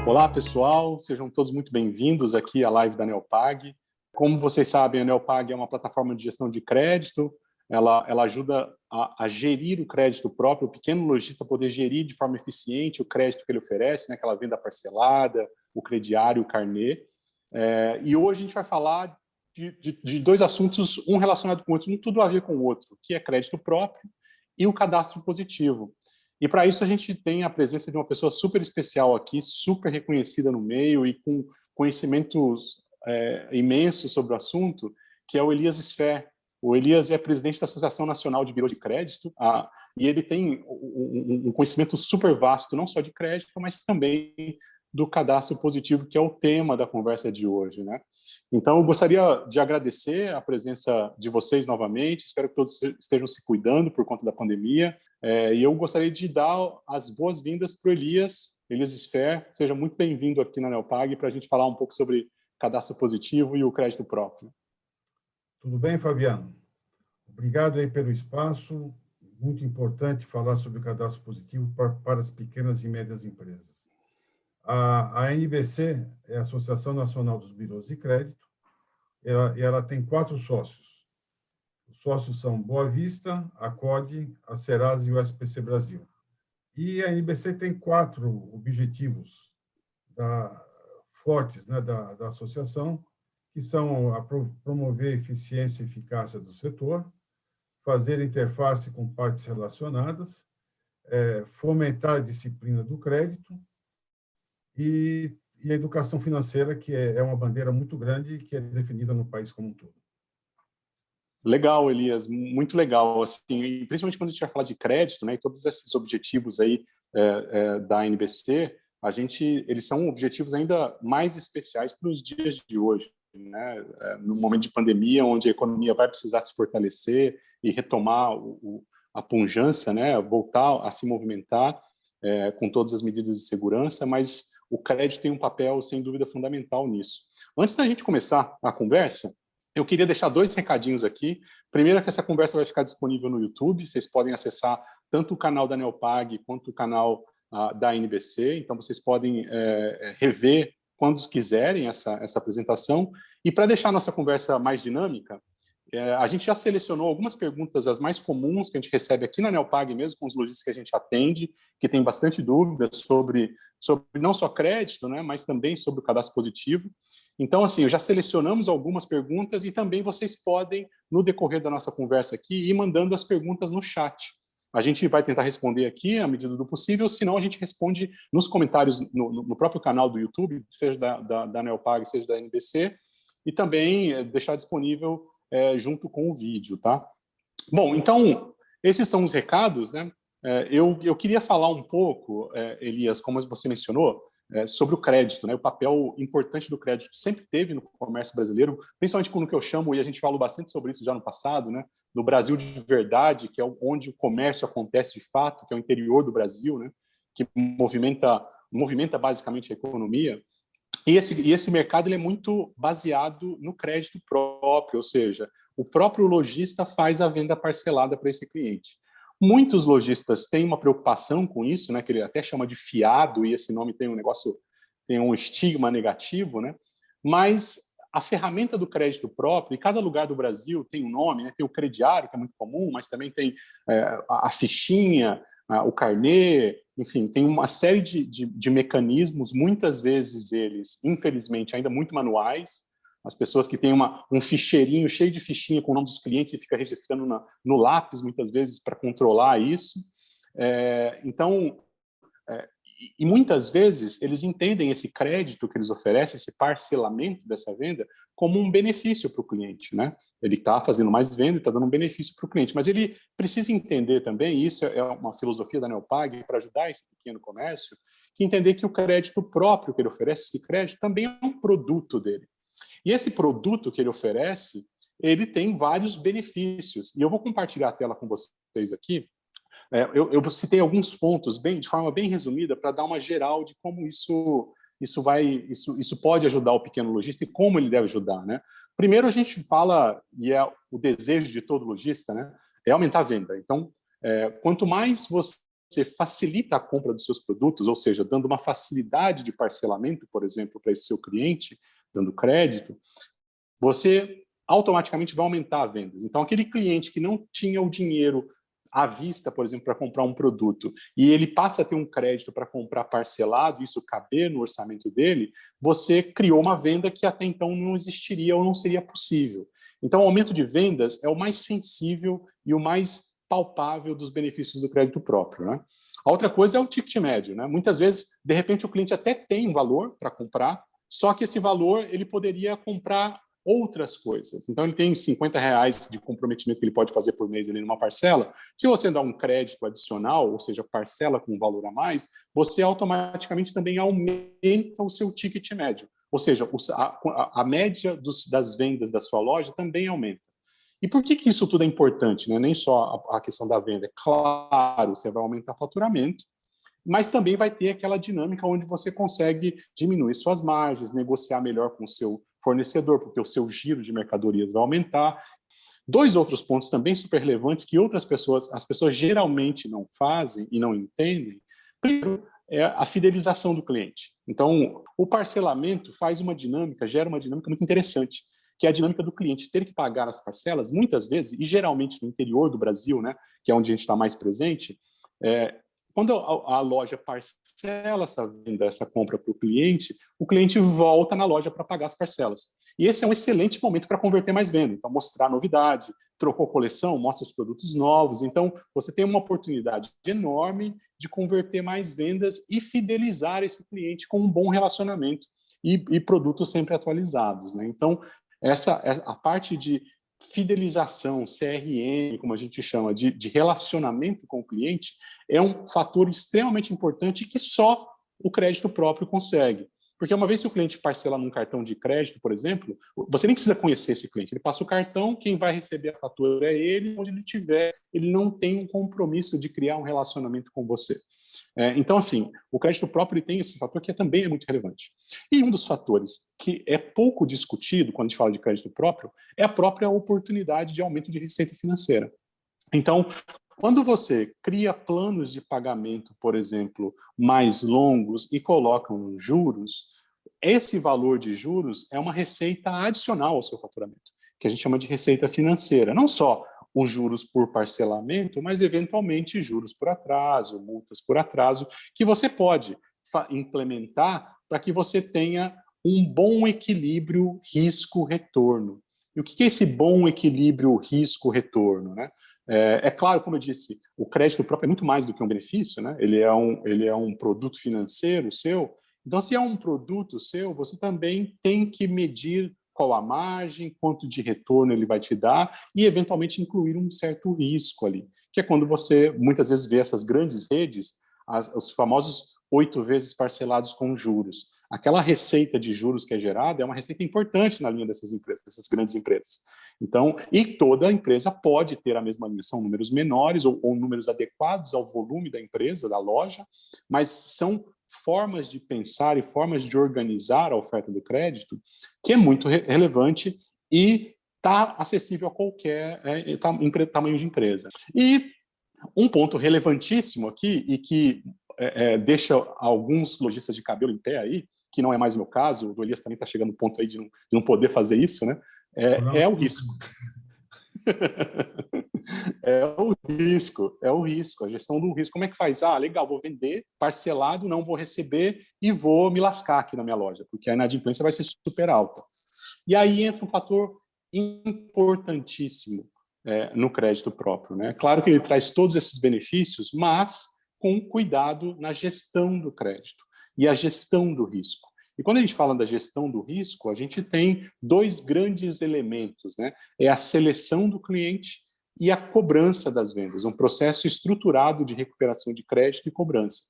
Olá, pessoal, sejam todos muito bem-vindos aqui à live da Neopag. Como vocês sabem, a Neopag é uma plataforma de gestão de crédito, ela ajuda a gerir o crédito próprio, o pequeno lojista poder gerir de forma eficiente o crédito que ele oferece, né, aquela venda parcelada, o crediário, o carnê. E hoje a gente vai falar de dois assuntos, um relacionado com o outro, um tudo a ver com o outro, que é crédito próprio e o cadastro positivo. E para isso a gente tem a presença de uma pessoa super especial aqui, super reconhecida no meio e com conhecimentos imensos sobre o assunto, que é o Elias Sfer. O Elias é presidente da Associação Nacional de Birô de Crédito, e ele tem um conhecimento super vasto, não só de crédito, mas também do cadastro positivo, que é o tema da conversa de hoje, né? Então, eu gostaria de agradecer a presença de vocês novamente, espero que todos estejam se cuidando por conta da pandemia, e eu gostaria de dar as boas-vindas para o Elias Sfer. Seja muito bem-vindo aqui na Neopag para a gente falar um pouco sobre cadastro positivo e o crédito próprio. Tudo bem, Fabiano? Obrigado aí pelo espaço. Muito importante falar sobre o cadastro positivo para as pequenas e médias empresas. A NBC é a Associação Nacional dos Birôs de Crédito. Ela tem 4 sócios. Os sócios são Boa Vista, a COD, a Serasa e o SPC Brasil. E a NBC tem 4 objetivos fortes, né, da associação, que são promover a eficiência e eficácia do setor, fazer interface com partes relacionadas, fomentar a disciplina do crédito e a educação financeira, que é uma bandeira muito grande que é definida no país como um todo. Legal, Elias, muito legal. Assim, principalmente quando a gente vai falar de crédito, né, e todos esses objetivos aí da NBC, eles são objetivos ainda mais especiais para os dias de hoje, né? No momento de pandemia, onde a economia vai precisar se fortalecer e retomar a pujança, né, voltar a se movimentar com todas as medidas de segurança, mas o crédito tem um papel, sem dúvida, fundamental nisso. Antes da gente começar a conversa, eu queria deixar 2 recadinhos aqui. Primeiro é que essa conversa vai ficar disponível no YouTube, vocês podem acessar tanto o canal da Neopag quanto o canal da NBC, então vocês podem rever quando quiserem essa apresentação. E para deixar a nossa conversa mais dinâmica, a gente já selecionou algumas perguntas, as mais comuns que a gente recebe aqui na Neopag mesmo, com os lojistas que a gente atende, que tem bastante dúvida sobre não só crédito, né, mas também sobre o cadastro positivo. Então, assim, já selecionamos algumas perguntas e também vocês podem, no decorrer da nossa conversa aqui, ir mandando as perguntas no chat. A gente vai tentar responder aqui à medida do possível, senão a gente responde nos comentários no próprio canal do YouTube, seja da Neopag, seja da NBC, e também deixar disponível junto com o vídeo, tá? Bom, então, esses são os recados, né? Eu queria falar um pouco, Elias, como você mencionou, sobre o crédito, né? O papel importante do crédito que sempre teve no comércio brasileiro, principalmente quando que eu chamo, e a gente falou bastante sobre isso já no passado, né? No Brasil de verdade, que é onde o comércio acontece de fato, que é o interior do Brasil, né? Que movimenta basicamente a economia. E esse mercado ele é muito baseado no crédito próprio, ou seja, o próprio lojista faz a venda parcelada para esse cliente. Muitos lojistas têm uma preocupação com isso, né, que ele até chama de fiado, e esse nome tem um estigma negativo, né? Mas a ferramenta do crédito próprio, e cada lugar do Brasil tem um nome, né? Tem o crediário, que é muito comum, mas também tem a fichinha, o carnê, enfim, tem uma série de mecanismos, muitas vezes eles, infelizmente, ainda muito manuais. As pessoas que têm um ficheirinho cheio de fichinha com o nome dos clientes e fica registrando no lápis, muitas vezes, para controlar isso. Então, e muitas vezes eles entendem esse crédito que eles oferecem, esse parcelamento dessa venda, como um benefício para o cliente, né? Ele está fazendo mais venda e está dando um benefício para o cliente, mas ele precisa entender também, e isso é uma filosofia da Neopag, para ajudar esse pequeno comércio, que entender que o crédito próprio que ele oferece, esse crédito, também é um produto dele. E esse produto que ele oferece, ele tem vários benefícios. E eu vou compartilhar a tela com vocês aqui. Eu citei alguns pontos de forma bem resumida para dar uma geral de como isso pode ajudar o pequeno lojista e como ele deve ajudar, né? Primeiro a gente fala, e é o desejo de todo lojista, né, é aumentar a venda. Então, quanto mais você facilita a compra dos seus produtos, ou seja, dando uma facilidade de parcelamento, por exemplo, para esse seu cliente, dando crédito, você automaticamente vai aumentar as vendas. Então, aquele cliente que não tinha o dinheiro à vista, por exemplo, para comprar um produto, e ele passa a ter um crédito para comprar parcelado, isso caber no orçamento dele, você criou uma venda que até então não existiria ou não seria possível. Então, o aumento de vendas é o mais sensível e o mais palpável dos benefícios do crédito próprio, né? A outra coisa é o ticket médio, né? Muitas vezes, de repente, o cliente até tem um valor para comprar, só que esse valor ele poderia comprar outras coisas. Então, ele tem R$ 50 de comprometimento que ele pode fazer por mês ali numa parcela. Se você dá um crédito adicional, ou seja, parcela com um valor a mais, você automaticamente também aumenta o seu ticket médio. Ou seja, a média das vendas da sua loja também aumenta. E por que isso tudo é importante? Né? Nem só a questão da venda. É claro, você vai aumentar o faturamento, mas também vai ter aquela dinâmica onde você consegue diminuir suas margens, negociar melhor com o seu fornecedor, porque o seu giro de mercadorias vai aumentar. Dois outros pontos também super relevantes que as pessoas geralmente não fazem e não entendem. Primeiro, é a fidelização do cliente. Então, o parcelamento gera uma dinâmica muito interessante, que é a dinâmica do cliente ter que pagar as parcelas, muitas vezes, e geralmente no interior do Brasil, né, que é onde a gente está mais presente, quando a loja parcela essa venda, essa compra para o cliente volta na loja para pagar as parcelas. E esse é um excelente momento para converter mais venda. Então, mostrar novidade, trocou coleção, mostra os produtos novos. Então, você tem uma oportunidade enorme de converter mais vendas e fidelizar esse cliente com um bom relacionamento e produtos sempre atualizados, né? Então, a parte de fidelização, CRM, como a gente chama, de relacionamento com o cliente, é um fator extremamente importante que só o crédito próprio consegue. Porque uma vez que o cliente parcela num cartão de crédito, por exemplo, você nem precisa conhecer esse cliente. Ele passa o cartão, quem vai receber a fatura é ele, onde ele estiver. Ele não tem um compromisso de criar um relacionamento com você. Então, assim, o crédito próprio ele tem esse fator que também é muito relevante. E um dos fatores que é pouco discutido quando a gente fala de crédito próprio é a própria oportunidade de aumento de receita financeira. Então, quando você cria planos de pagamento, por exemplo, mais longos e coloca juros, esse valor de juros é uma receita adicional ao seu faturamento, que a gente chama de receita financeira. Não só os juros por parcelamento, mas eventualmente juros por atraso, multas por atraso, que você pode implementar para que você tenha um bom equilíbrio risco-retorno. E o que é esse bom equilíbrio risco-retorno, né? É claro, como eu disse, o crédito próprio é muito mais do que um benefício, né? Ele é um produto financeiro seu. Então, se é um produto seu, você também tem que medir qual a margem, quanto de retorno ele vai te dar e, eventualmente, incluir um certo risco ali, que é quando você, muitas vezes, vê essas grandes redes, os famosos 8 vezes parcelados com juros. Aquela receita de juros que é gerada é uma receita importante na linha dessas empresas, dessas grandes empresas. Então, e toda empresa pode ter a mesma linha, são números menores ou números adequados ao volume da empresa, da loja, mas são formas de pensar e formas de organizar a oferta do crédito que é muito relevante e está acessível a qualquer tamanho de empresa. E um ponto relevantíssimo aqui e que deixa alguns lojistas de cabelo em pé aí, que não é mais o meu caso, o Elias também está chegando no ponto aí de não poder fazer isso, né? É o risco. É o risco, a gestão do risco. Como é que faz? Ah, legal, vou vender parcelado, não vou receber e vou me lascar aqui na minha loja, porque a inadimplência vai ser super alta. E aí entra um fator importantíssimo no crédito próprio, né? Claro que ele traz todos esses benefícios, mas com cuidado na gestão do crédito e a gestão do risco. E quando a gente fala da gestão do risco, a gente tem dois grandes elementos, né? É a seleção do cliente e a cobrança das vendas, um processo estruturado de recuperação de crédito e cobrança.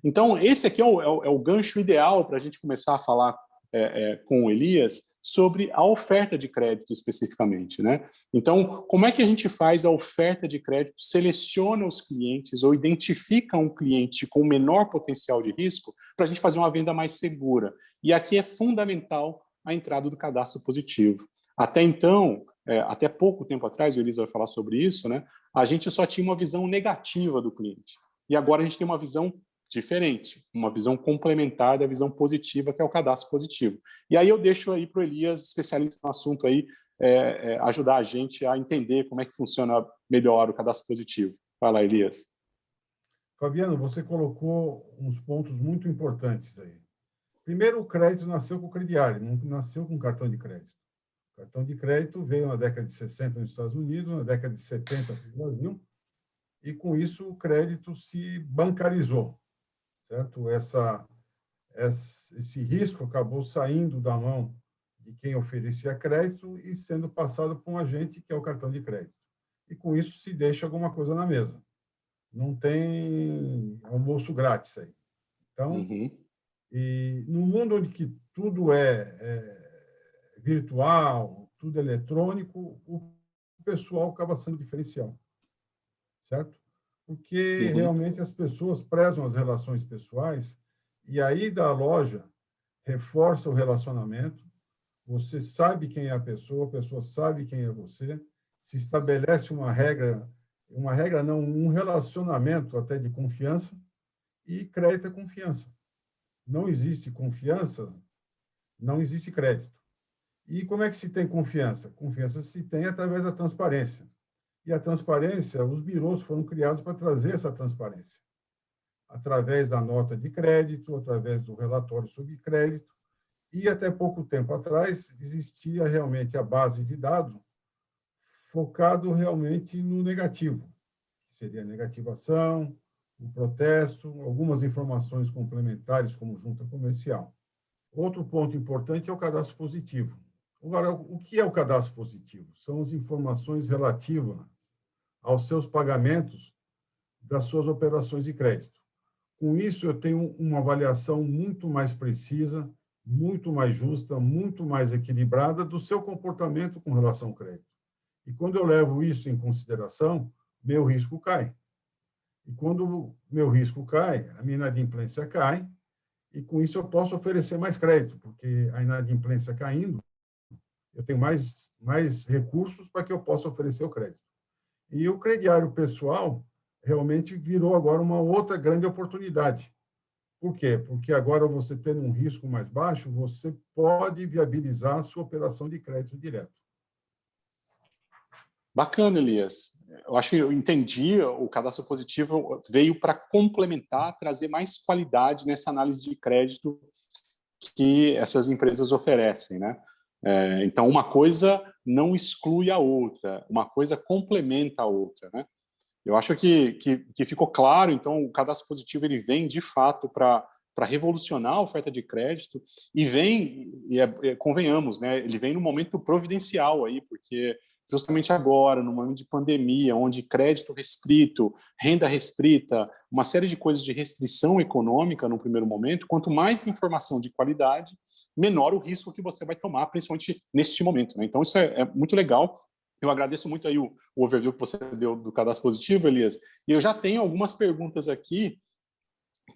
Então, esse aqui é o gancho ideal para a gente começar a falar com o Elias sobre a oferta de crédito especificamente, né? Então, como é que a gente faz a oferta de crédito, seleciona os clientes ou identifica um cliente com menor potencial de risco para a gente fazer uma venda mais segura? E aqui é fundamental a entrada do cadastro positivo. Até então, até pouco tempo atrás, o Elias vai falar sobre isso, né? A gente só tinha uma visão negativa do cliente. e agora a gente tem uma visão diferente, uma visão complementar da visão positiva, que é o cadastro positivo. E aí eu deixo aí para o Elias, especialista no assunto, aí, ajudar a gente a entender como é que funciona melhor o cadastro positivo. Fala, Elias. Fabiano, você colocou uns pontos muito importantes aí. Primeiro, o crédito nasceu com o crediário, não nasceu com cartão de crédito. O cartão de crédito veio na década de 60 nos Estados Unidos, na década de 70 no Brasil, e com isso o crédito se bancarizou, certo? Esse risco acabou saindo da mão de quem oferecia crédito e sendo passado por um agente que é o cartão de crédito. E com isso se deixa alguma coisa na mesa. Não tem almoço grátis aí. Então, e no mundo onde que tudo é virtual, tudo é eletrônico, o pessoal acaba sendo diferencial, certo? Porque realmente as pessoas prezam as relações pessoais e aí da loja reforça o relacionamento, você sabe quem é a pessoa sabe quem é você, se estabelece uma regra não, um relacionamento até de confiança, e crédito é confiança. Não existe confiança, não existe crédito. E como é que se tem confiança? Confiança se tem através da transparência. E a transparência, os birôs foram criados para trazer essa transparência. Através da nota de crédito, através do relatório sobre crédito, e até pouco tempo atrás existia realmente a base de dados focado realmente no negativo, que seria a negativação, o protesto, algumas informações complementares como junta comercial. Outro ponto importante é o cadastro positivo. Agora, o que é o cadastro positivo? São as informações relativas aos seus pagamentos das suas operações de crédito. Com isso, eu tenho uma avaliação muito mais precisa, muito mais justa, muito mais equilibrada do seu comportamento com relação ao crédito. E quando eu levo isso em consideração, meu risco cai. E quando meu risco cai, a minha inadimplência cai, e com isso eu posso oferecer mais crédito, porque a inadimplência caindo, eu tenho mais recursos para que eu possa oferecer o crédito. E o crediário pessoal realmente virou agora uma outra grande oportunidade. Por quê? Porque agora você tendo um risco mais baixo, você pode viabilizar a sua operação de crédito direto. Bacana, Elias. Eu acho que eu entendi, o cadastro positivo veio para complementar, trazer mais qualidade nessa análise de crédito que essas empresas oferecem, né? Então, uma coisa não exclui a outra, uma coisa complementa a outra, né? Eu acho que ficou claro, então, o cadastro positivo ele vem, de fato, para revolucionar a oferta de crédito e vem, convenhamos, né, ele vem no momento providencial aí, porque justamente agora, no momento de pandemia, onde crédito restrito, renda restrita, uma série de coisas de restrição econômica no primeiro momento, quanto mais informação de qualidade, menor o risco que você vai tomar, principalmente neste momento, né? Então, isso é muito legal. Eu agradeço muito aí o overview que você deu do cadastro positivo, Elias. E eu já tenho algumas perguntas aqui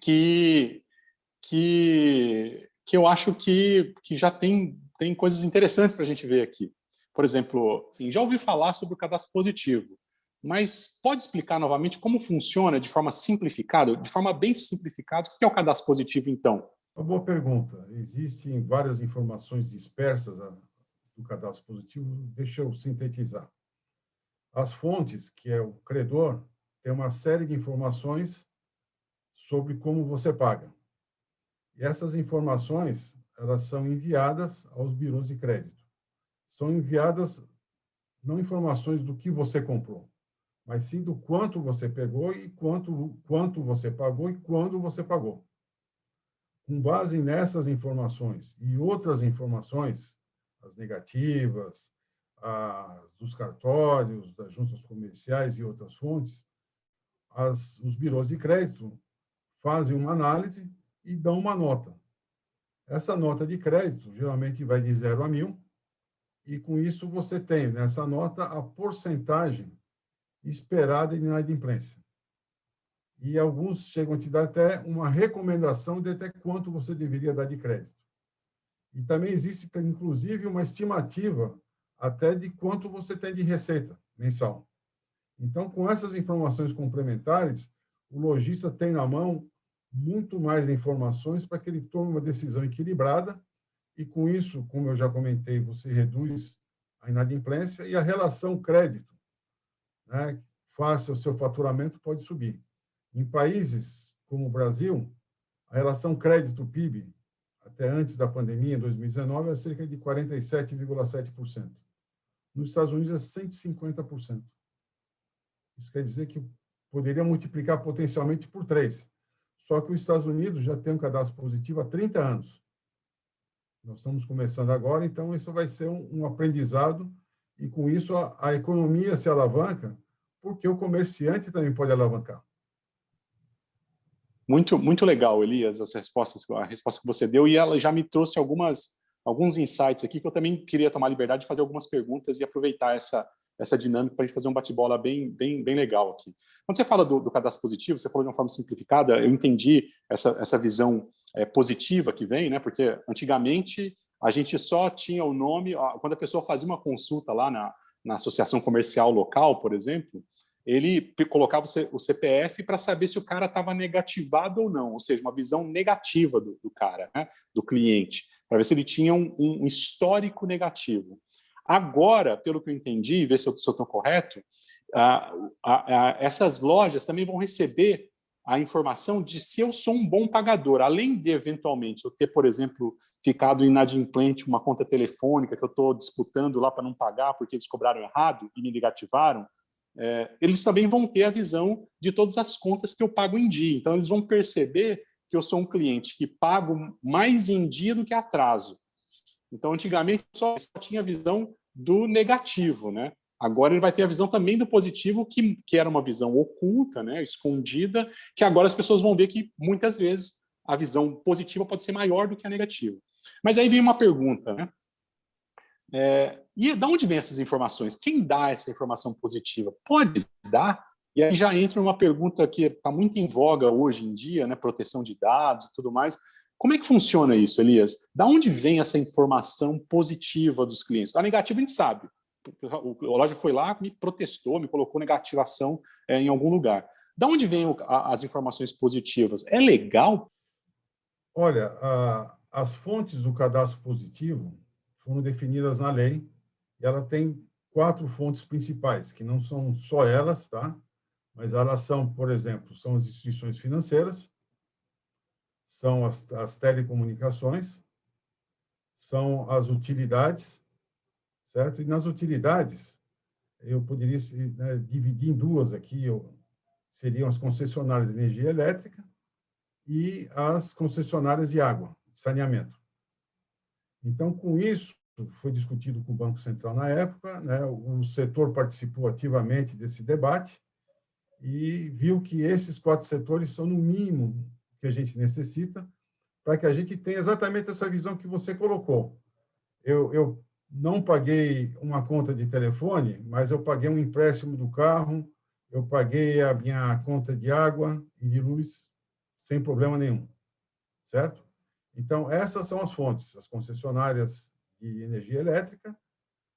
que eu acho que já tem coisas interessantes para a gente ver aqui. Por exemplo, assim, já ouvi falar sobre o cadastro positivo, mas pode explicar novamente como funciona de forma simplificada, de forma bem simplificada, o que é o cadastro positivo, então? Uma boa pergunta. Existem várias informações dispersas do cadastro positivo. Deixa eu sintetizar. As fontes, que é o credor, tem uma série de informações sobre como você paga. E essas informações, elas são enviadas aos birôs de crédito. São enviadas não informações do que você comprou, mas sim do quanto você pegou e quanto você pagou e quando você pagou. Com base nessas informações e outras informações, as negativas, as dos cartórios, das juntas comerciais e outras fontes, os birôs de crédito fazem uma análise e dão uma nota. Essa nota de crédito geralmente vai de 0 a 1.000, e com isso você tem nessa nota a porcentagem esperada de inadimplência. E alguns chegam a te dar até uma recomendação de até quanto você deveria dar de crédito. E também existe, inclusive, uma estimativa até de quanto você tem de receita mensal. Então, com essas informações complementares, o lojista tem na mão muito mais informações para que ele tome uma decisão equilibrada e, com isso, como eu já comentei, você reduz a inadimplência e a relação crédito, né, face ao seu faturamento, pode subir. Em países como o Brasil, a relação crédito-PIB, até antes da pandemia, em 2019, é cerca de 47,7%. Nos Estados Unidos, é 150%. Isso quer dizer que poderia multiplicar potencialmente por 3. Só que os Estados Unidos já tem um cadastro positivo há 30 anos. Nós estamos começando agora, então isso vai ser um aprendizado e, com isso, a economia se alavanca, porque o comerciante também pode alavancar. Muito, muito legal, Elias, as respostas, a resposta que você deu, e ela já me trouxe alguns insights aqui que eu também queria tomar a liberdade de fazer algumas perguntas e aproveitar essa dinâmica para a gente fazer um bate-bola bem legal aqui. Quando você fala do cadastro positivo, você falou de uma forma simplificada, eu entendi essa visão positiva que vem, né? Porque antigamente a gente só tinha o nome, quando a pessoa fazia uma consulta lá na associação comercial local, por exemplo, ele colocava o CPF para saber se o cara estava negativado ou não, ou seja, uma visão negativa do cara, né? Do cliente, para ver se ele tinha um histórico negativo. Agora, pelo que eu entendi, ver se eu estou correto, essas lojas também vão receber a informação de se eu sou um bom pagador, além de, eventualmente, eu ter, por exemplo, ficado inadimplente uma conta telefônica que eu estou disputando lá para não pagar porque eles cobraram errado e me negativaram, eles também vão ter a visão de todas as contas que eu pago em dia. Então, eles vão perceber que eu sou um cliente que pago mais em dia do que atraso. Então, antigamente, só tinha a visão do negativo, né? Agora ele vai ter a visão também do positivo, que era uma visão oculta, né, escondida, que agora as pessoas vão ver que, muitas vezes, a visão positiva pode ser maior do que a negativa. Mas aí vem uma pergunta, né? E de onde vem essas informações? Quem dá essa informação positiva? Pode dar? E aí já entra uma pergunta que está muito em voga hoje em dia, né? Proteção de dados e tudo mais. Como é que funciona isso, Elias? Da onde vem essa informação positiva dos clientes? A negativa a gente sabe. O loja foi lá, me protestou, me colocou negativação em algum lugar. Da onde vêm as informações positivas? É legal? Olha, as fontes do cadastro positivo foram definidas na lei e ela tem 4 fontes principais, que não são só elas, tá? Mas elas são, por exemplo, são as instituições financeiras, são as telecomunicações, são as utilidades, certo? E nas utilidades, eu poderia, né, dividir em duas aqui, seriam as concessionárias de energia elétrica e as concessionárias de água, de saneamento. Então, com isso, foi discutido com o Banco Central na época, né? O setor participou ativamente desse debate e viu que esses 4 setores são, no mínimo, que a gente necessita para que a gente tenha exatamente essa visão que você colocou. Eu não paguei uma conta de telefone, mas eu paguei um empréstimo do carro, eu paguei a minha conta de água e de luz sem problema nenhum, certo? Então, essas são as fontes, as concessionárias de energia elétrica,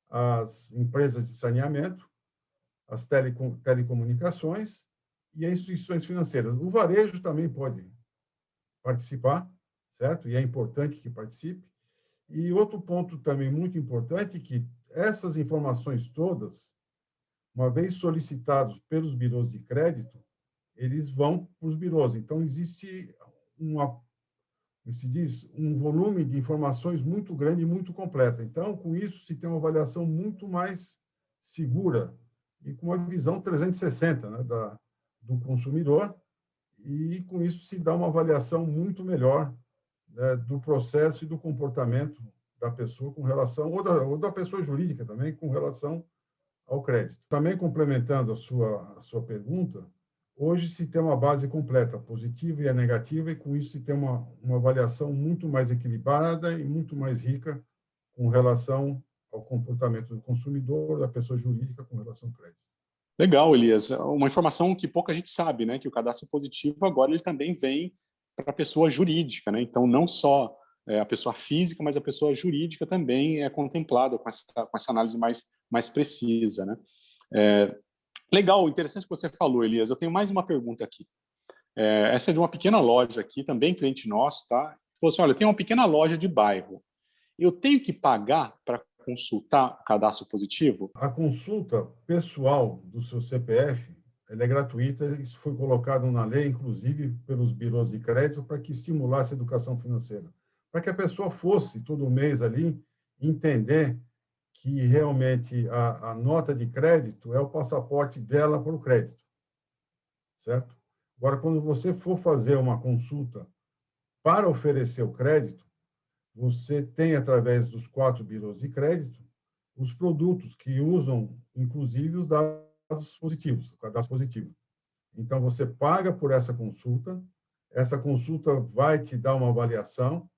as empresas de saneamento, as telecomunicações e as instituições financeiras. O varejo também pode participar, certo? E é importante que participe. E outro ponto também muito importante é que essas informações todas, uma vez solicitados pelos birôs de crédito, eles vão para os birôs. Então, existe um volume de informações muito grande e muito completa. Então, com isso, se tem uma avaliação muito mais segura e com uma visão 360, né, do consumidor, e com isso se dá uma avaliação muito melhor, né, do processo e do comportamento da pessoa com relação, ou da pessoa jurídica também, com relação ao crédito. Também complementando a sua pergunta, hoje se tem uma base completa, positiva e a negativa, e com isso se tem uma avaliação muito mais equilibrada e muito mais rica com relação ao comportamento do consumidor, da pessoa jurídica com relação ao crédito. Legal, Elias. Uma informação que pouca gente sabe, né? Que o cadastro positivo agora ele também vem para a pessoa jurídica, né? Então, não só a pessoa física, mas a pessoa jurídica também é contemplada com essa análise mais precisa, né? Legal, interessante o que você falou, Elias. Eu tenho mais uma pergunta aqui. Essa é de uma pequena loja aqui, também cliente nosso, tá? Falou assim, olha, tem uma pequena loja de bairro. Eu tenho que pagar para consultar o cadastro positivo? A consulta pessoal do seu CPF, ela é gratuita, isso foi colocado na lei, inclusive pelos birôs de crédito, para que estimulasse a educação financeira. Para que a pessoa fosse todo mês ali entender que realmente a nota de crédito é o passaporte dela para o crédito, certo? Agora, quando você for fazer uma consulta para oferecer o crédito, você tem, através dos 4 birôs de crédito, os produtos que usam, inclusive, os dados positivos, o cadastro positivo. Então, você paga por essa consulta vai te dar uma avaliação,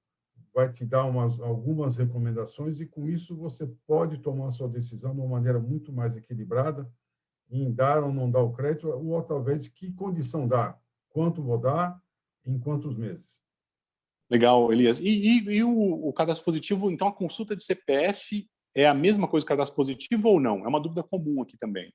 vai te dar algumas recomendações, e com isso você pode tomar a sua decisão de uma maneira muito mais equilibrada em dar ou não dar o crédito, ou talvez que condição dar, quanto vou dar, em quantos meses. Legal, Elias. E o cadastro positivo, então a consulta de CPF é a mesma coisa que o cadastro positivo ou não? É uma dúvida comum aqui também.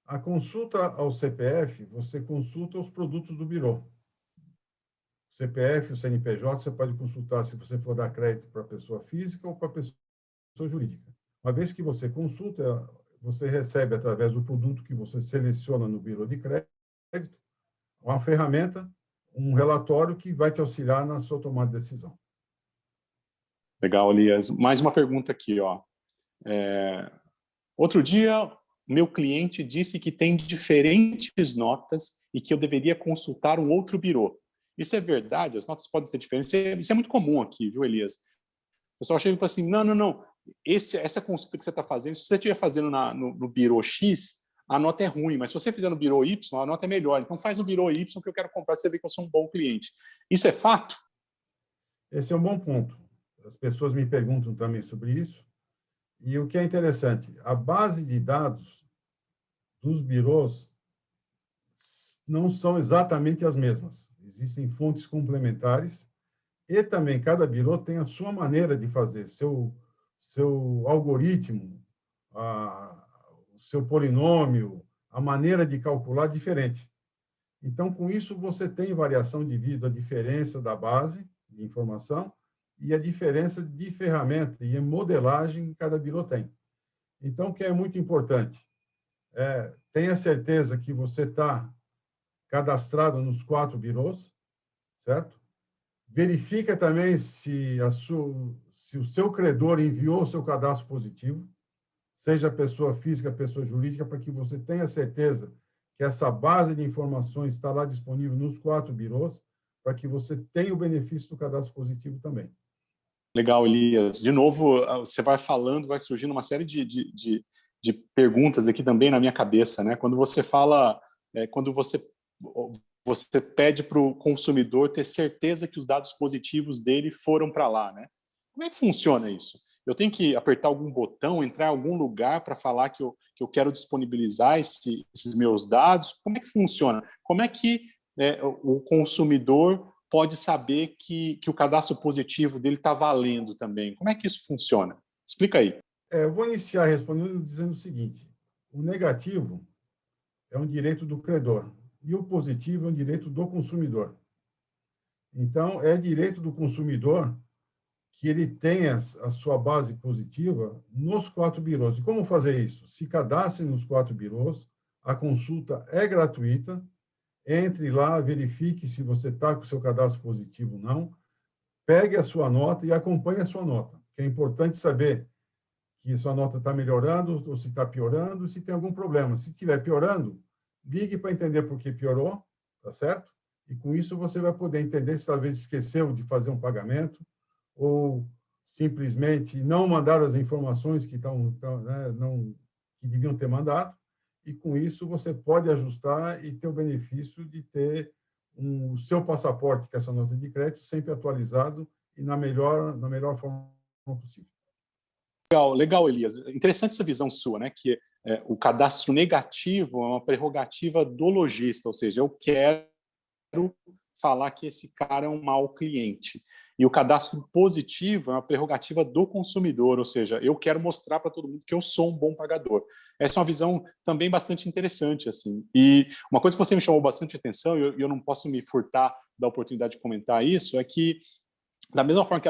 A consulta ao CPF, você consulta os produtos do birô. O CPF, o CNPJ, você pode consultar se você for dar crédito para pessoa física ou para pessoa jurídica. Uma vez que você consulta, você recebe, através do produto que você seleciona no birô de crédito, uma ferramenta, um relatório que vai te auxiliar na sua tomada de decisão. Legal, Elias. Mais uma pergunta aqui, ó. Outro dia, meu cliente disse que tem diferentes notas e que eu deveria consultar um outro birô. Isso é verdade? As notas podem ser diferentes? Isso é muito comum aqui, viu, Elias? O pessoal chega e fala assim, não. Essa consulta que você está fazendo, se você estiver fazendo no birô X, a nota é ruim, mas se você fizer no birô Y, a nota é melhor. Então faz no birô Y que eu quero comprar, você vê que eu sou um bom cliente. Isso é fato? Esse é um bom ponto. As pessoas me perguntam também sobre isso. E o que é interessante, a base de dados dos birôs não são exatamente as mesmas. Existem fontes complementares e também cada birô tem a sua maneira de fazer, seu algoritmo, o seu polinômio, a maneira de calcular diferente. Então, com isso, você tem variação devido à diferença da base de informação e a diferença de ferramenta e modelagem que cada birô tem. Então, o que é muito importante, tenha certeza que você está cadastrado nos 4 birôs, certo? Verifica também se o seu credor enviou o seu cadastro positivo, seja pessoa física, pessoa jurídica, para que você tenha certeza que essa base de informações está lá disponível nos 4 birôs, para que você tenha o benefício do cadastro positivo também. Legal, Elias. De novo, você vai falando, vai surgindo uma série de perguntas aqui também na minha cabeça, né? Quando você fala, quando você pede para o consumidor ter certeza que os dados positivos dele foram para lá, né? Como é que funciona isso? Eu tenho que apertar algum botão, entrar em algum lugar para falar que eu quero disponibilizar esses meus dados? Como é que funciona? Como é que o consumidor pode saber que o cadastro positivo dele está valendo também? Como é que isso funciona? Explica aí. Eu vou iniciar respondendo dizendo o seguinte: o negativo é um direito do credor e o positivo é um direito do consumidor. Então, é direito do consumidor que ele tenha a sua base positiva nos 4 birôs. E como fazer isso? Se cadastre nos 4 birôs, a consulta é gratuita, entre lá, verifique se você está com o seu cadastro positivo ou não, pegue a sua nota e acompanhe a sua nota, que é importante saber que sua nota está melhorando ou se está piorando, se tem algum problema. Se estiver piorando, ligue para entender por que piorou, tá certo? E com isso você vai poder entender se talvez esqueceu de fazer um pagamento ou simplesmente não mandar as informações que que deviam ter mandado, e com isso você pode ajustar e ter o benefício de ter o seu passaporte, que é essa nota de crédito, sempre atualizado e na melhor forma possível. Legal, Elias. Interessante essa visão sua, né? Que o cadastro negativo é uma prerrogativa do lojista, ou seja, eu quero falar que esse cara é um mau cliente. E o cadastro positivo é uma prerrogativa do consumidor, ou seja, eu quero mostrar para todo mundo que eu sou um bom pagador. Essa é uma visão também bastante interessante, assim. E uma coisa que você me chamou bastante atenção, e eu não posso me furtar da oportunidade de comentar isso, é que, da mesma forma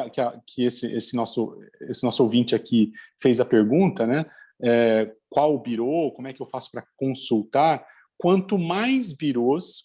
que esse nosso ouvinte aqui fez a pergunta, né, qual o birô, como é que eu faço para consultar, quanto mais birôs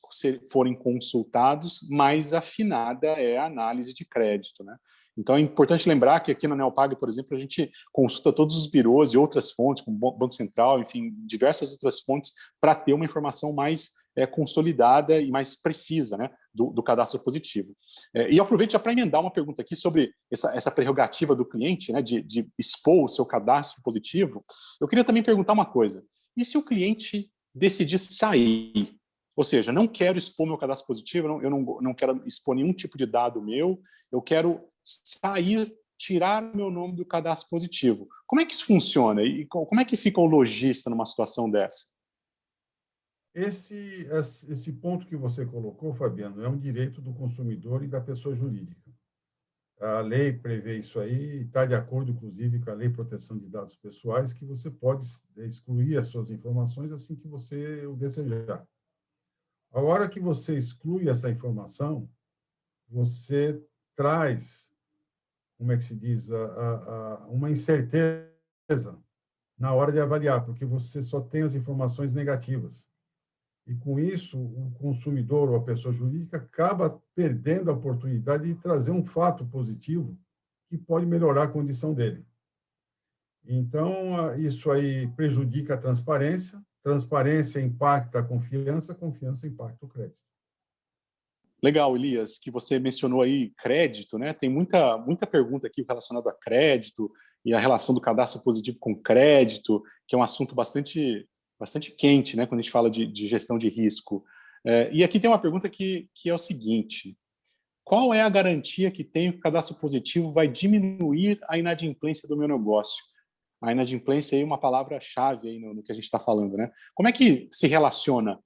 forem consultados, mais afinada é a análise de crédito, né? Então, é importante lembrar que aqui na Neopag, por exemplo, a gente consulta todos os birôs e outras fontes, como Banco Central, enfim, diversas outras fontes, para ter uma informação mais consolidada e mais precisa, né, do cadastro positivo. E eu aproveito já para emendar uma pergunta aqui sobre essa prerrogativa do cliente, né, de expor o seu cadastro positivo. Eu queria também perguntar uma coisa. E se o cliente decidir sair? Ou seja, não quero expor meu cadastro positivo, eu não quero expor nenhum tipo de dado meu, eu quero sair, tirar meu nome do cadastro positivo. Como é que isso funciona? E como é que fica o lojista numa situação dessa? Esse ponto que você colocou, Fabiano, é um direito do consumidor e da pessoa jurídica. A lei prevê isso aí, está de acordo, inclusive, com a Lei de Proteção de Dados Pessoais, que você pode excluir as suas informações assim que você o desejar. A hora que você exclui essa informação, você traz, como é que se diz, uma incerteza na hora de avaliar, porque você só tem as informações negativas. E, com isso, o consumidor ou a pessoa jurídica acaba perdendo a oportunidade de trazer um fato positivo que pode melhorar a condição dele. Então, isso aí prejudica a transparência impacta a confiança impacta o crédito. Legal, Elias, que você mencionou aí crédito, né? Tem muita pergunta aqui relacionada a crédito e a relação do cadastro positivo com crédito, que é um assunto bastante quente, né? Quando a gente fala de gestão de risco. E aqui tem uma pergunta que é o seguinte: qual é a garantia que tem que o cadastro positivo vai diminuir a inadimplência do meu negócio? A inadimplência é uma palavra-chave aí no que a gente está falando, né? Como é que se relaciona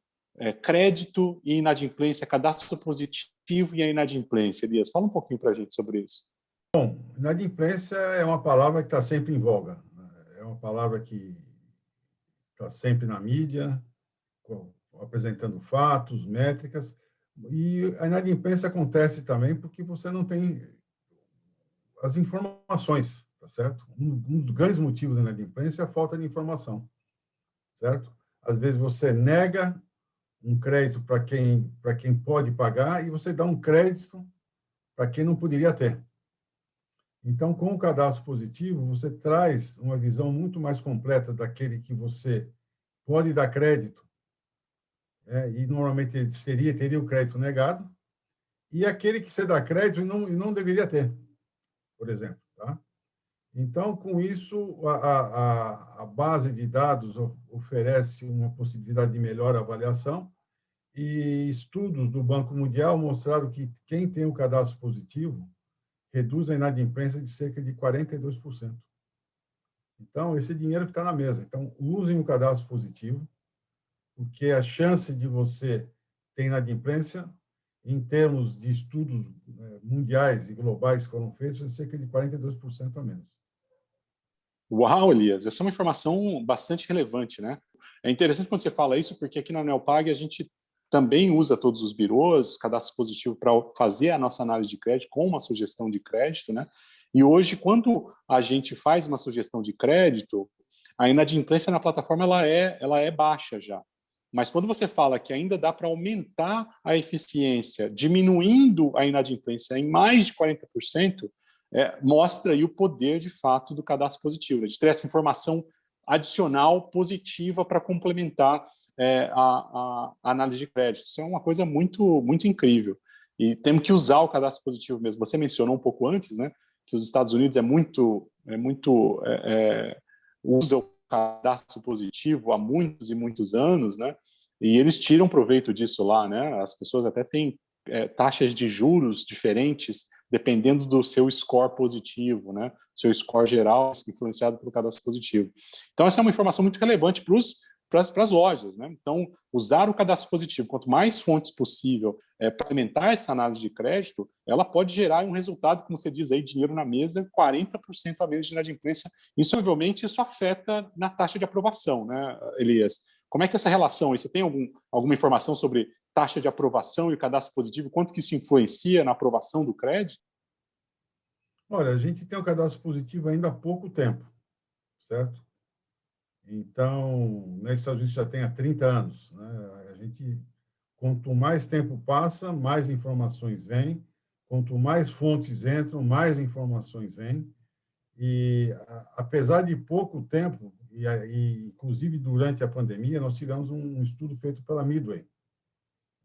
crédito e inadimplência, cadastro positivo e a inadimplência, Elias? Fala um pouquinho para a gente sobre isso. Bom, inadimplência é uma palavra que está sempre em voga. É uma palavra que está sempre na mídia, apresentando fatos, métricas. E a inadimplência acontece também porque você não tem as informações, tá certo? Um dos grandes motivos da inadimplência é a falta de informação, certo? Às vezes você nega um crédito para quem pode pagar e você dá um crédito para quem não poderia ter. Então, com o cadastro positivo, você traz uma visão muito mais completa daquele que você pode dar crédito, e normalmente ele teria o crédito negado, e aquele que você dá crédito e não deveria ter, por exemplo. Tá? Então, com isso, a base de dados oferece uma possibilidade de melhor avaliação, e estudos do Banco Mundial mostraram que quem tem o cadastro positivo reduz a inadimplência de cerca de 42%. Então, esse dinheiro que está na mesa. Então, usem o cadastro positivo, porque a chance de você ter inadimplência, em termos de estudos mundiais e globais que foram feitos, é cerca de 42% a menos. Uau, Elias, essa é uma informação bastante relevante, né? É interessante quando você fala isso, porque aqui na Neopag a gente também usa todos os birôs, cadastro positivo, para fazer a nossa análise de crédito com uma sugestão de crédito, né? E hoje, quando a gente faz uma sugestão de crédito, a inadimplência na plataforma ela é baixa já. Mas quando você fala que ainda dá para aumentar a eficiência, diminuindo a inadimplência em mais de 40%, mostra aí o poder, de fato, do cadastro positivo, né? De ter essa informação adicional positiva para complementar a análise de crédito. Isso é uma coisa muito incrível. E temos que usar o cadastro positivo mesmo. Você mencionou um pouco antes, né, que os Estados Unidos usa o cadastro positivo há muitos e muitos anos, né? E eles tiram proveito disso lá, né? As pessoas até têm taxas de juros diferentes dependendo do seu score positivo, né? Seu score geral influenciado pelo cadastro positivo. Então, essa é uma informação muito relevante para os para as lojas, né? Então, usar o cadastro positivo, quanto mais fontes possível para alimentar essa análise de crédito, ela pode gerar um resultado, como você diz aí, dinheiro na mesa, 40% a menos de inadimplência. Isso, obviamente, isso afeta na taxa de aprovação, né, Elias? Como é que é essa relação? Você tem alguma informação sobre taxa de aprovação e o cadastro positivo? Quanto que isso influencia na aprovação do crédito? Olha, a gente tem o cadastro positivo ainda há pouco tempo, certo? Então, nos Estados Unidos já tem há 30 anos, né? A gente, quanto mais tempo passa, mais informações vêm, quanto mais fontes entram, mais informações vêm. E, apesar de pouco tempo, e inclusive durante a pandemia, nós tivemos um estudo feito pela Midway,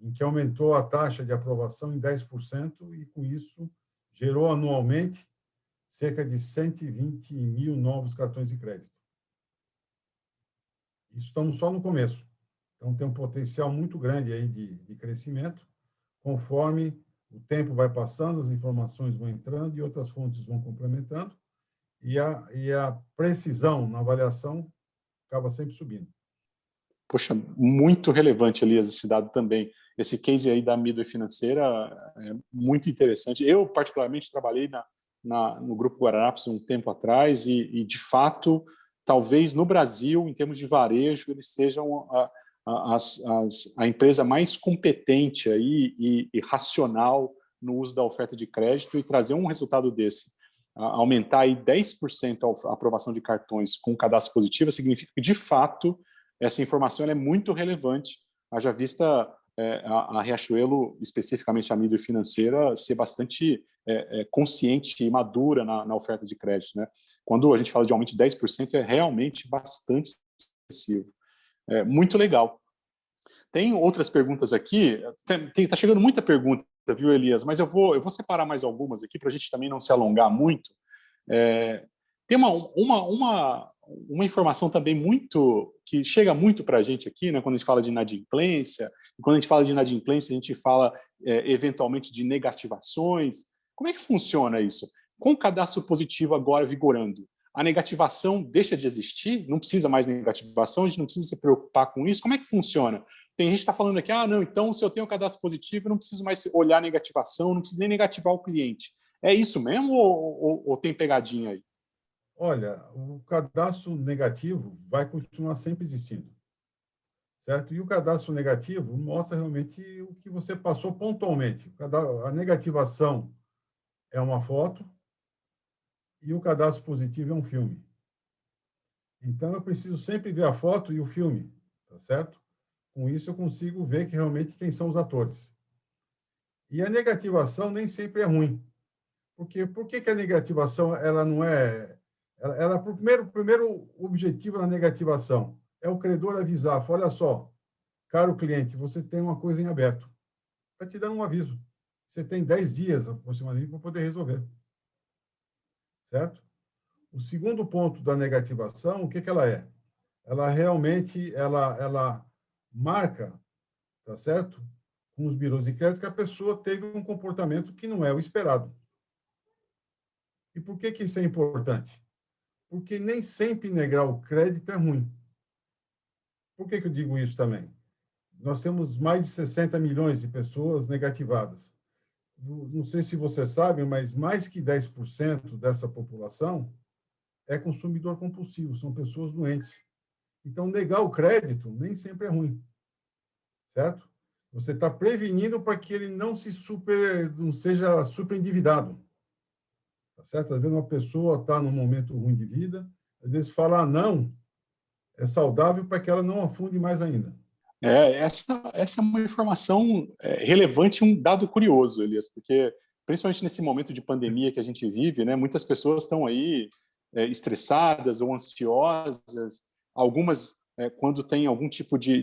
em que aumentou a taxa de aprovação em 10%, e, com isso, gerou anualmente cerca de 120 mil novos cartões de crédito. Isso estamos só no começo. Então, tem um potencial muito grande aí de crescimento, conforme o tempo vai passando, as informações vão entrando e outras fontes vão complementando, e a precisão na avaliação acaba sempre subindo. Poxa, muito relevante, Elias, esse dado também. Esse case aí da Midway Financeira é muito interessante. Eu, particularmente, trabalhei no Grupo Guararapes um tempo atrás e, de fato, talvez no Brasil, em termos de varejo, eles sejam a empresa mais competente aí e racional no uso da oferta de crédito, e trazer um resultado desse, aumentar aí 10% a aprovação de cartões com cadastro positivo, significa que, de fato, essa informação ela é muito relevante, haja vista a Riachuelo, especificamente a Midway Financeira, ser bastante consciente e madura na oferta de crédito, né? Quando a gente fala de aumento de 10%, é realmente bastante excessivo. Muito legal. Tem outras perguntas aqui, está chegando muita pergunta, viu, Elias? Mas eu vou separar mais algumas aqui para a gente também não se alongar muito. Tem uma informação também que chega muito para a gente aqui, né, quando a gente fala de inadimplência, e quando a gente fala de inadimplência, a gente fala eventualmente de negativações. Como é que funciona isso? Com o cadastro positivo agora vigorando, a negativação deixa de existir? Não precisa mais negativação? A gente não precisa se preocupar com isso? Como é que funciona? Tem gente que está falando aqui, não, então se eu tenho cadastro positivo, eu não preciso mais olhar negativação, não preciso nem negativar o cliente. É isso mesmo ou tem pegadinha aí? Olha, o cadastro negativo vai continuar sempre existindo, certo? E o cadastro negativo mostra realmente o que você passou pontualmente. A negativação é uma foto e o cadastro positivo é um filme. Então, eu preciso sempre ver a foto e o filme, tá certo? Com isso, eu consigo ver que realmente quem são os atores. E a negativação nem sempre é ruim. Porque por que a negativação ela não é... Ela primeiro objetivo da negativação é o credor avisar, olha só, caro cliente, você tem uma coisa em aberto. Está te dando um aviso. Você tem 10 dias aproximadamente para poder resolver. Certo? O segundo ponto da negativação, o que ela é? Ela realmente ela marca, tá certo? Com os birôs de crédito que a pessoa teve um comportamento que não é o esperado. E por que isso é importante? Porque nem sempre negar o crédito é ruim. Por que eu digo isso também? Nós temos mais de 60 milhões de pessoas negativadas. Não sei se você sabe, mas mais que 10% dessa população é consumidor compulsivo, são pessoas doentes. Então, negar o crédito nem sempre é ruim, certo? Você está prevenindo para que ele não seja super endividado, tá certo? Às vezes uma pessoa está num momento ruim de vida, às vezes falar não é saudável para que ela não afunde mais ainda. Essa é uma informação relevante, um dado curioso, Elias, porque principalmente nesse momento de pandemia que a gente vive, né, muitas pessoas estão aí estressadas ou ansiosas, algumas quando tem algum tipo de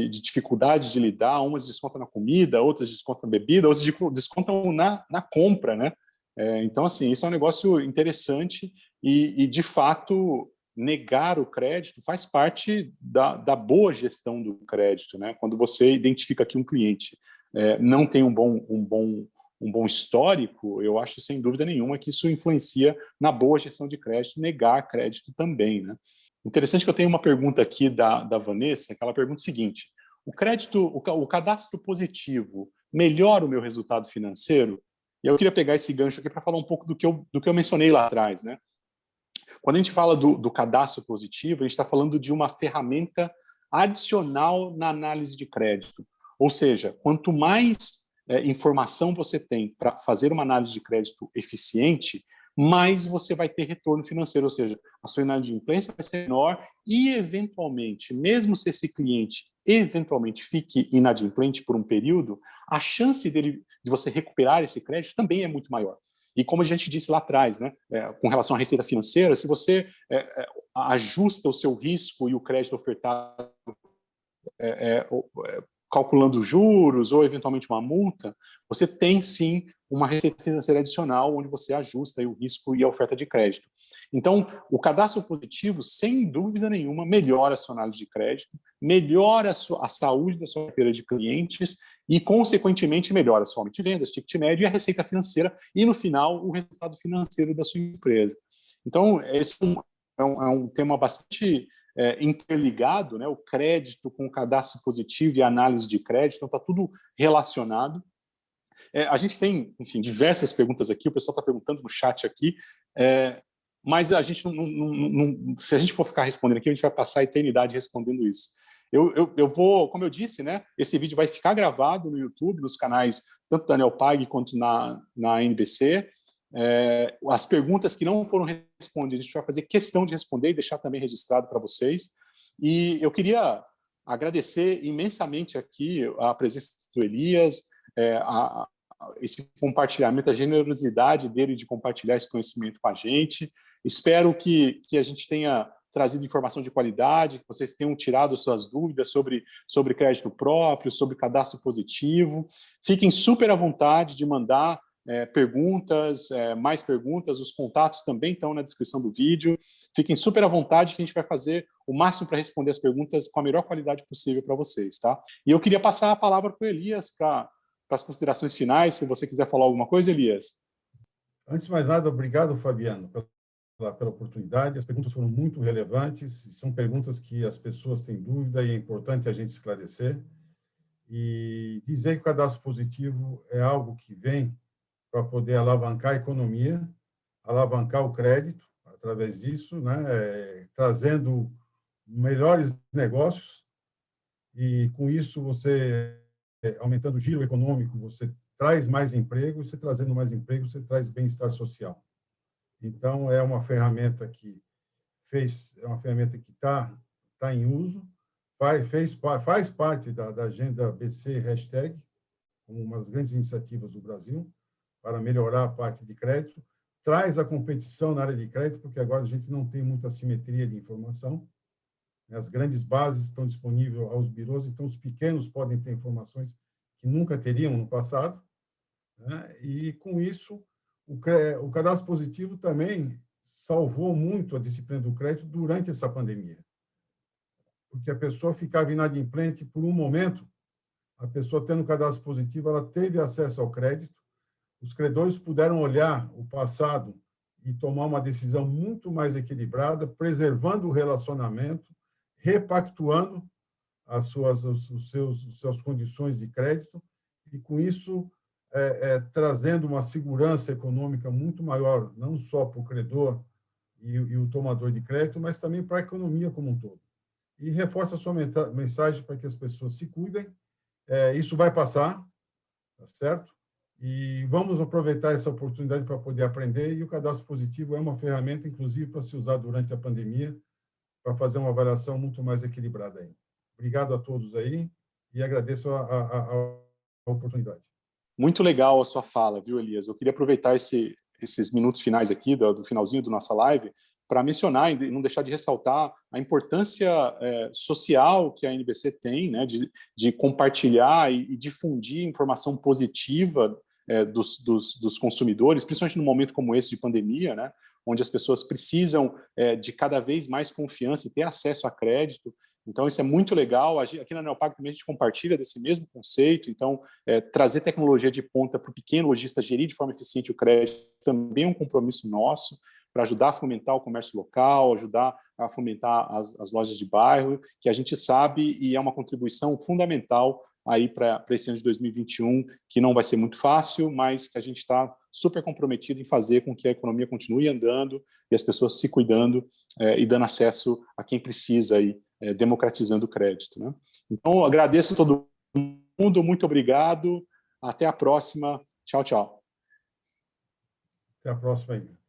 dificuldade de lidar, umas descontam na comida, outras descontam na bebida, outras descontam na compra, né? Então, assim, isso é um negócio interessante e de fato, negar o crédito faz parte da boa gestão do crédito, né? Quando você identifica que um cliente não tem um bom histórico, eu acho sem dúvida nenhuma que isso influencia na boa gestão de crédito, negar crédito também, né? Interessante que eu tenho uma pergunta aqui da Vanessa, que ela pergunta o seguinte: o cadastro positivo melhora o meu resultado financeiro? E eu queria pegar esse gancho aqui para falar um pouco do que eu mencionei lá atrás, né? Quando a gente fala do cadastro positivo, a gente está falando de uma ferramenta adicional na análise de crédito. Ou seja, quanto mais informação você tem para fazer uma análise de crédito eficiente, mais você vai ter retorno financeiro, ou seja, a sua inadimplência vai ser menor e, eventualmente, mesmo se esse cliente eventualmente fique inadimplente por um período, a chance de você recuperar esse crédito também é muito maior. E como a gente disse lá atrás, né, com relação à receita financeira, se você ajusta o seu risco e o crédito ofertado calculando juros ou eventualmente uma multa, você tem sim uma receita financeira adicional onde você ajusta aí o risco e a oferta de crédito. Então, o cadastro positivo, sem dúvida nenhuma, melhora a sua análise de crédito, melhora a saúde da sua carteira de clientes e, consequentemente, melhora a sua aumento de vendas, ticket médio e a receita financeira e, no final, o resultado financeiro da sua empresa. Então, esse é um tema bastante interligado, né? O crédito com o cadastro positivo e a análise de crédito, então está tudo relacionado. A gente tem, enfim, diversas perguntas aqui, o pessoal está perguntando no chat aqui, mas a gente se a gente for ficar respondendo aqui, a gente vai passar a eternidade respondendo isso. Eu vou, como eu disse, né, esse vídeo vai ficar gravado no YouTube, nos canais tanto da Neopag quanto na NBC. As perguntas que não foram respondidas, a gente vai fazer questão de responder e deixar também registrado para vocês. E eu queria agradecer imensamente aqui a presença do Elias, esse compartilhamento, a generosidade dele de compartilhar esse conhecimento com a gente. Espero que a gente tenha trazido informação de qualidade, que vocês tenham tirado suas dúvidas sobre crédito próprio, sobre cadastro positivo. Fiquem super à vontade de mandar perguntas, mais perguntas, os contatos também estão na descrição do vídeo. Fiquem super à vontade que a gente vai fazer o máximo para responder as perguntas com a melhor qualidade possível para vocês, tá? E eu queria passar a palavra para o Elias para as considerações finais, se você quiser falar alguma coisa, Elias. Antes de mais nada, obrigado, Fabiano, pela oportunidade. As perguntas foram muito relevantes, são perguntas que as pessoas têm dúvida e é importante a gente esclarecer. E dizer que o cadastro positivo é algo que vem para poder alavancar a economia, alavancar o crédito através disso, né? Trazendo melhores negócios e, com isso, você, aumentando o giro econômico, você traz mais emprego, e você trazendo mais emprego, você traz bem-estar social. Então, é uma ferramenta que está em uso, faz parte da agenda BC Hashtag, como uma das grandes iniciativas do Brasil, para melhorar a parte de crédito, traz a competição na área de crédito, porque agora a gente não tem muita simetria de informação. As grandes bases estão disponíveis aos birôs, então os pequenos podem ter informações que nunca teriam no passado, né? E, com isso, o cadastro positivo também salvou muito a disciplina do crédito durante essa pandemia, porque a pessoa ficava inadimplente por um momento, a pessoa tendo cadastro positivo, ela teve acesso ao crédito, os credores puderam olhar o passado e tomar uma decisão muito mais equilibrada, preservando o relacionamento, repactuando as suas condições de crédito e, com isso, trazendo uma segurança econômica muito maior, não só para o credor e o tomador de crédito, mas também para a economia como um todo. E reforça a sua mensagem para que as pessoas se cuidem. Isso vai passar, tá certo? E vamos aproveitar essa oportunidade para poder aprender, e o cadastro positivo é uma ferramenta, inclusive, para se usar durante a pandemia, para fazer uma avaliação muito mais equilibrada aí. Obrigado a todos aí e agradeço a oportunidade. Muito legal a sua fala, viu, Elias? Eu queria aproveitar esses minutos finais aqui, do finalzinho da nossa live, para mencionar e não deixar de ressaltar a importância social que a NBC tem, né, de compartilhar e difundir informação positiva dos consumidores, principalmente num momento como esse de pandemia, né, onde as pessoas precisam de cada vez mais confiança e ter acesso a crédito. Então, isso é muito legal. Aqui na Neopag também a gente compartilha desse mesmo conceito. Então, trazer tecnologia de ponta para o pequeno lojista gerir de forma eficiente o crédito também é um compromisso nosso. para ajudar a fomentar o comércio local, ajudar a fomentar as lojas de bairro, que a gente sabe e é uma contribuição fundamental aí para esse ano de 2021, que não vai ser muito fácil, mas que a gente está super comprometido em fazer com que a economia continue andando e as pessoas se cuidando e dando acesso a quem precisa, aí, democratizando o crédito, né? Então, agradeço a todo mundo, muito obrigado, até a próxima, tchau, tchau. Até a próxima aí.